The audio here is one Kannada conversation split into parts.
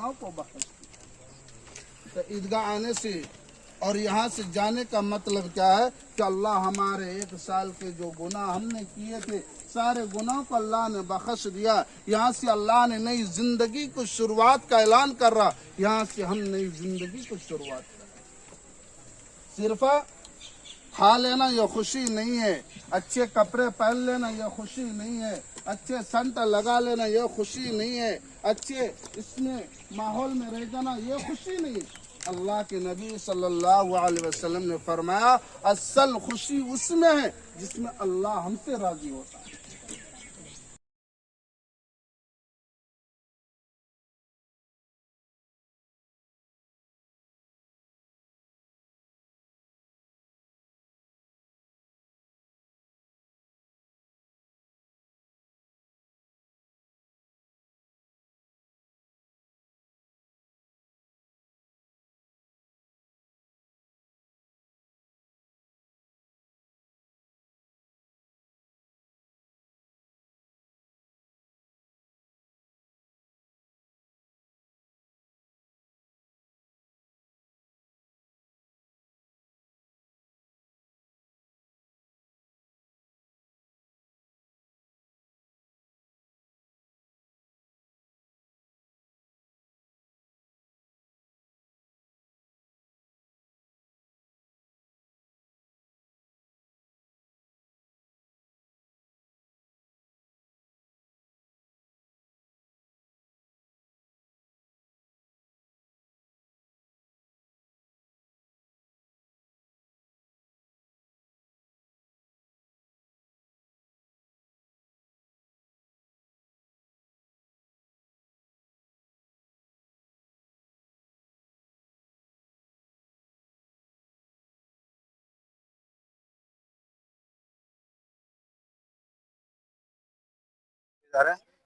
गुनाहों को बख्श दिया। तो ईदगाह आने से और यहाँ से जाने का मतलब क्या है कि अल्लाह हमारे 1 साल के जो गुनाह हमने किए थे सारे गुनाहों को अल्लाह ने बख्श दिया। यहाँ से अल्लाह ने नई जिंदगी को शुरुआत का ऐलान कर रहा। यहाँ से हम नई जिंदगी को शुरुआत कर रहे। सिर्फ खा लेना यह खुशी नहीं है, अच्छे कपड़े पहन लेना यह खुशी नहीं है, अच्छे सेंट लगा लेना यह खुशी नहीं है, अच्छे इसमें माहौल में रह जाना यह खुशी नहीं है। अल्लाह के नबी सल्लल्लाहु अलैहि वसल्लम ने फरमाया असल खुशी उसमें है जिसमें अल्लाह हमसे राजी होता है।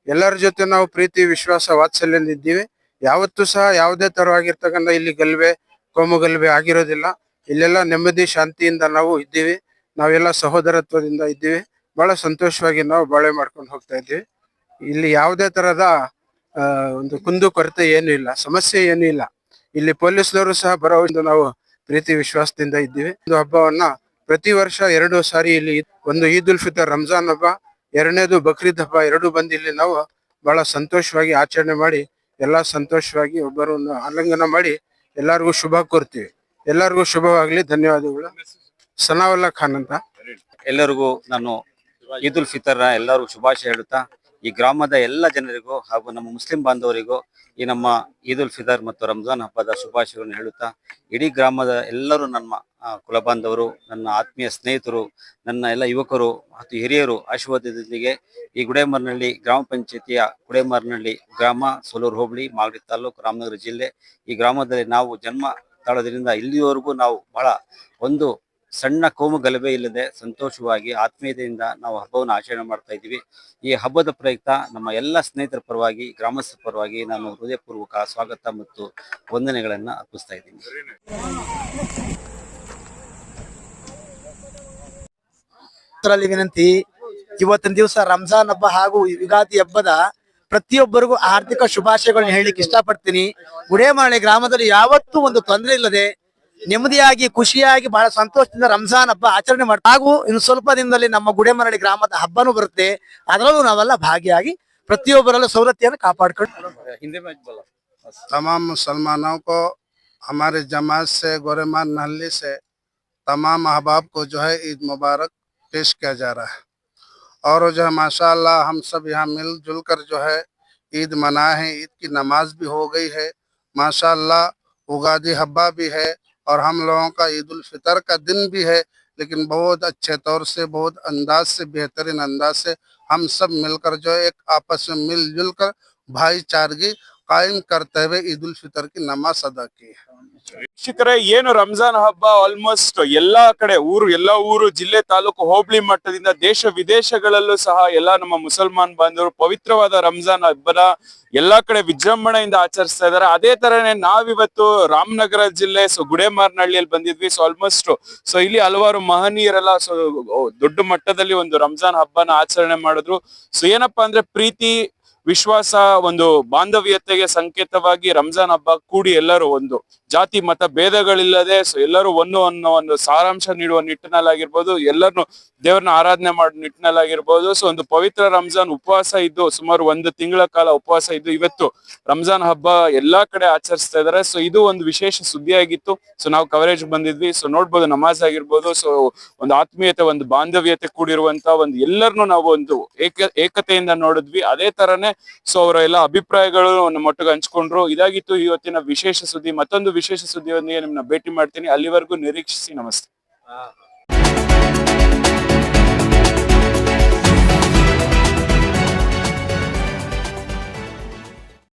ಎಲ್ಲರ ಜೊತೆ ನಾವು ಪ್ರೀತಿ ವಿಶ್ವಾಸ ವಾತ್ಸಲ್ಯದಿಂದ ಇದ್ದೀವಿ. ಯಾವತ್ತೂ ಸಹ ಯಾವುದೇ ತರವಾಗಿರ್ತಕ್ಕಂಥ ಇಲ್ಲಿ ಗಲ್ಭೆ ಕೋಮು ಗಲ್ಭೆ ಆಗಿರೋದಿಲ್ಲ. ಇಲ್ಲೆಲ್ಲ ನೆಮ್ಮದಿ ಶಾಂತಿಯಿಂದ ನಾವು ಇದ್ದೀವಿ. ನಾವೆಲ್ಲ ಸಹೋದರತ್ವದಿಂದ ಇದ್ದೀವಿ. ಬಹಳ ಸಂತೋಷವಾಗಿ ನಾವು ಬಾಳೆ ಮಾಡ್ಕೊಂಡು ಹೋಗ್ತಾ ಇದ್ದೀವಿ. ಇಲ್ಲಿ ಯಾವುದೇ ತರದ ಒಂದು ಕುಂದು ಕೊರತೆ ಏನು ಇಲ್ಲ, ಸಮಸ್ಯೆ ಏನು ಇಲ್ಲ. ಇಲ್ಲಿ ಪೊಲೀಸ್ನವರು ಸಹ ಬರೋದ್ರಿಂದ ನಾವು ಪ್ರೀತಿ ವಿಶ್ವಾಸದಿಂದ ಇದ್ದೀವಿ. ಒಂದು ಹಬ್ಬವನ್ನ ಪ್ರತಿ ವರ್ಷ 2 ಸಾರಿ ಇಲ್ಲಿ, ಒಂದು ಈದ್ ಉಲ್ ಫಿತರ್ ರಂಜಾನ್ ಹಬ್ಬ, ಎರಡನೇದು ಬಕ್ರೀದ್ ಹಬ್ಬ, ಎರಡು ಬಂದು ಇಲ್ಲಿ ನಾವು ಬಹಳ ಸಂತೋಷವಾಗಿ ಆಚರಣೆ ಮಾಡಿ ಎಲ್ಲಾ ಸಂತೋಷವಾಗಿ ಒಬ್ಬರನ್ನು ಆಲಿಂಗನ ಮಾಡಿ ಎಲ್ಲರಿಗೂ ಶುಭ ಕೋರ್ತೀವಿ. ಎಲ್ಲರಿಗೂ ಶುಭವಾಗ್ಲಿ. ಧನ್ಯವಾದಗಳು. ಸನಾವುಲ್ಲಾ ಖಾನ್ ಅಂತ. ಎಲ್ಲರಿಗೂ ನಾನು ಈದ್ ಉಲ್ ಫಿತರ್ ಎಲ್ಲರಿಗೂ ಶುಭಾಶಯ ಹೇಳುತ್ತಾ, ಈ ಗ್ರಾಮದ ಎಲ್ಲ ಜನರಿಗೂ ಹಾಗೂ ನಮ್ಮ ಮುಸ್ಲಿಂ ಬಾಂಧವರಿಗೂ ಈ ನಮ್ಮ ಈದ್ ಉಲ್ ಫಿತರ್ ಮತ್ತು ರಂಜಾನ್ ಹಬ್ಬದ ಶುಭಾಶಯಗಳನ್ನು ಹೇಳುತ್ತಾ, ಇಡೀ ಗ್ರಾಮದ ಎಲ್ಲರೂ ನನ್ನ ಕುಲ ಬಾಂಧವರು, ನನ್ನ ಆತ್ಮೀಯ ಸ್ನೇಹಿತರು, ನನ್ನ ಎಲ್ಲ ಯುವಕರು ಮತ್ತು ಹಿರಿಯರು ಆಶೀರ್ವಾದದೊಂದಿಗೆ ಈ ಗುಡೇಮರ್ನಹಳ್ಳಿ ಗ್ರಾಮ ಪಂಚಾಯತಿಯ ಗುಡೇಮರ್ನಹಳ್ಳಿ ಗ್ರಾಮ, ಸೋಲೂರು ಹೋಬಳಿ, ಮಾಗಡಿ ತಾಲೂಕು, ರಾಮನಗರ ಜಿಲ್ಲೆ, ಈ ಗ್ರಾಮದಲ್ಲಿ ನಾವು ಜನ್ಮ ತಾಳೋದ್ರಿಂದ ಇಲ್ಲಿವರೆಗೂ ನಾವು ಬಹಳ ಒಂದು ಸಣ್ಣ ಕೋಮು ಗಲಭೆ ಇಲ್ಲದೆ ಸಂತೋಷವಾಗಿ ಆತ್ಮೀಯತೆಯಿಂದ ನಾವು ಹಬ್ಬವನ್ನು ಆಚರಣೆ ಮಾಡ್ತಾ ಇದ್ದೀವಿ. ಈ ಹಬ್ಬದ ಪ್ರಯುಕ್ತ ನಮ್ಮ ಎಲ್ಲ ಸ್ನೇಹಿತರ ಪರವಾಗಿ, ಗ್ರಾಮಸ್ಥರ ಪರವಾಗಿ ನಾನು ಹೃದಯಪೂರ್ವಕ ಸ್ವಾಗತ ಮತ್ತು ವಂದನೆಗಳನ್ನು ಅರ್ಪಿಸ್ತಾ ಇದ್ದೀನಿ. ವಿನಂತಿ, ಇವತ್ತಿನ ದಿವಸ ರಂಜಾನ್ ಹಬ್ಬ ಹಾಗೂ ಯುಗಾದಿ ಹಬ್ಬದ ಪ್ರತಿಯೊಬ್ಬರಿಗೂ ಆರ್ಥಿಕ ಶುಭಾಶಯಗಳನ್ನ ಹೇಳಲಿಕ್ಕೆ ಇಷ್ಟಪಡ್ತೀನಿ. ಗುಡೇಮರಳ್ಳಿ ಗ್ರಾಮದಲ್ಲಿ ಯಾವತ್ತೂ ಒಂದು ತೊಂದರೆ ಇಲ್ಲದೆ ನೆಮ್ಮದಿಯಾಗಿ ಖುಷಿಯಾಗಿ ಬಹಳ ಸಂತೋಷದಿಂದ ರಂಜಾನ್ ಹಬ್ಬ ಆಚರಣೆ ಮಾಡ್ತಾರೆ. ಹಾಗೂ ಇನ್ನು ಸ್ವಲ್ಪ ದಿನದಲ್ಲಿ ನಮ್ಮ ಗುಡೇಮರಳ್ಳಿ ಗ್ರಾಮದ ಹಬ್ಬನೂ ಬರುತ್ತೆ. ಅದರಲ್ಲೂ ನಾವೆಲ್ಲ ಭಾಗಿಯಾಗಿ ಪ್ರತಿಯೊಬ್ಬರಲ್ಲೂ ಸವಲತ್ತಿಯನ್ನು ಕಾಪಾಡ್ಕೊಂಡು तमाम मुसलमानों को हमारे जमात से गोरेमार नहली से तमाम अहबाब को जो है ईद मुबारक पेश किया जा रहा है। और जो है माशाअल्लाह हम सब यहाँ मिलजुल कर जो है ईद मनाए हैं। ईद की नमाज भी हो गई है माशाअल्लाह, उगादी हब्बा भी है और हम लोगों का ईद उल फितर का दिन भी है। लेकिन बहुत अच्छे तौर से, बहुत अंदाज से, बेहतरीन अंदाज से हम सब मिलकर जो एक आपस में मिलजुल कर भाईचारगी कायम करते हुए ईद उल फितर की नमाज अदा की है। ವೀಕ್ಷಕರೇ, ಏನು ರಂಜಾನ್ ಹಬ್ಬ ಆಲ್ಮೋಸ್ಟ್ ಎಲ್ಲಾ ಕಡೆ ಎಲ್ಲ ಊರು, ಜಿಲ್ಲೆ, ತಾಲೂಕು, ಹೋಬಳಿ ಮಟ್ಟದಿಂದ ದೇಶ ವಿದೇಶಗಳಲ್ಲೂ ಸಹ ಎಲ್ಲಾ ನಮ್ಮ ಮುಸಲ್ಮಾನ್ ಬಾಂಧವರು ಪವಿತ್ರವಾದ ರಂಜಾನ್ ಹಬ್ಬನ ಎಲ್ಲಾ ಕಡೆ ವಿಜೃಂಭಣೆಯಿಂದ ಆಚರಿಸ್ತಾ ಇದ್ದಾರೆ. ಅದೇ ತರನೇ ನಾವಿವತ್ತು ರಾಮನಗರ ಜಿಲ್ಲೆ ಗುಡೇಮಾರನಹಳ್ಳಿಯಲ್ಲಿ ಬಂದಿದ್ವಿ. ಆಲ್ಮೋಸ್ಟ್ ಇಲ್ಲಿ ಹಲವಾರು ಮಹನೀಯರೆಲ್ಲ ದೊಡ್ಡ ಮಟ್ಟದಲ್ಲಿ ಒಂದು ರಂಜಾನ್ ಹಬ್ಬನ ಆಚರಣೆ ಮಾಡಿದ್ರು. ಏನಪ್ಪಾ ಅಂದ್ರೆ ಪ್ರೀತಿ ವಿಶ್ವಾಸ, ಒಂದು ಬಾಂಧವ್ಯತೆಗೆ ಸಂಕೇತವಾಗಿ ರಂಜಾನ್ ಹಬ್ಬ ಕೂಡಿ ಎಲ್ಲರೂ ಒಂದು ಜಾತಿ ಮತ ಭೇದಗಳಿಲ್ಲದೆ ಎಲ್ಲರೂ ಒಂದು ಅನ್ನೋ ಒಂದು ಸಾರಾಂಶ ನೀಡುವ ನಿಟ್ಟಿನಲ್ಲಾಗಿರ್ಬೋದು, ಎಲ್ಲರನ್ನು ದೇವ್ರನ್ನ ಆರಾಧನೆ ಮಾಡೋ ನಿಟ್ಟಿನಲ್ಲಾಗಿರ್ಬೋದು. ಸೊ ಒಂದು ಪವಿತ್ರ ರಂಜಾನ್ ಉಪವಾಸ ಇದ್ದು ಸುಮಾರು 1 ತಿಂಗಳ ಕಾಲ ಉಪವಾಸ ಇದ್ದು ಇವತ್ತು ರಂಜಾನ್ ಹಬ್ಬ ಎಲ್ಲಾ ಕಡೆ ಆಚರಿಸ್ತಾ ಇದಾರೆ. ಸೊ ಇದು ಒಂದು ವಿಶೇಷ ಸುದ್ದಿ ಆಗಿತ್ತು. ಸೊ ನಾವು ಕವರೇಜ್ ಬಂದಿದ್ವಿ. ಸೊ ನೋಡ್ಬೋದು, ನಮಾಜ್ ಆಗಿರ್ಬೋದು, ಸೊ ಒಂದು ಆತ್ಮೀಯತೆ, ಒಂದು ಬಾಂಧವ್ಯತೆ ಕೂಡಿರುವಂತ ಒಂದು ಎಲ್ಲರನ್ನು ನಾವು ಒಂದು ಏಕತೆಯಿಂದ ನೋಡಿದ್ವಿ. ಅದೇ ತರನೇ ಸೊ ಅವರ ಎಲ್ಲ ಅಭಿಪ್ರಾಯಗಳು ನಮ್ಮ ಒಟ್ಟಿಗೆ ಹಂಚ್ಕೊಂಡ್ರು. ಇದಾಗಿತ್ತು ಇವತ್ತಿನ ವಿಶೇಷ ಸುದ್ದಿ. ಮತ್ತೊಂದು ವಿಶೇಷ ಸುದ್ದಿಯೊಂದಿಗೆ ನಿಮ್ಮನ್ನ ಭೇಟಿ ಮಾಡ್ತೀನಿ. ಅಲ್ಲಿವರೆಗೂ ನಿರೀಕ್ಷಿಸಿ. ನಮಸ್ತೆ.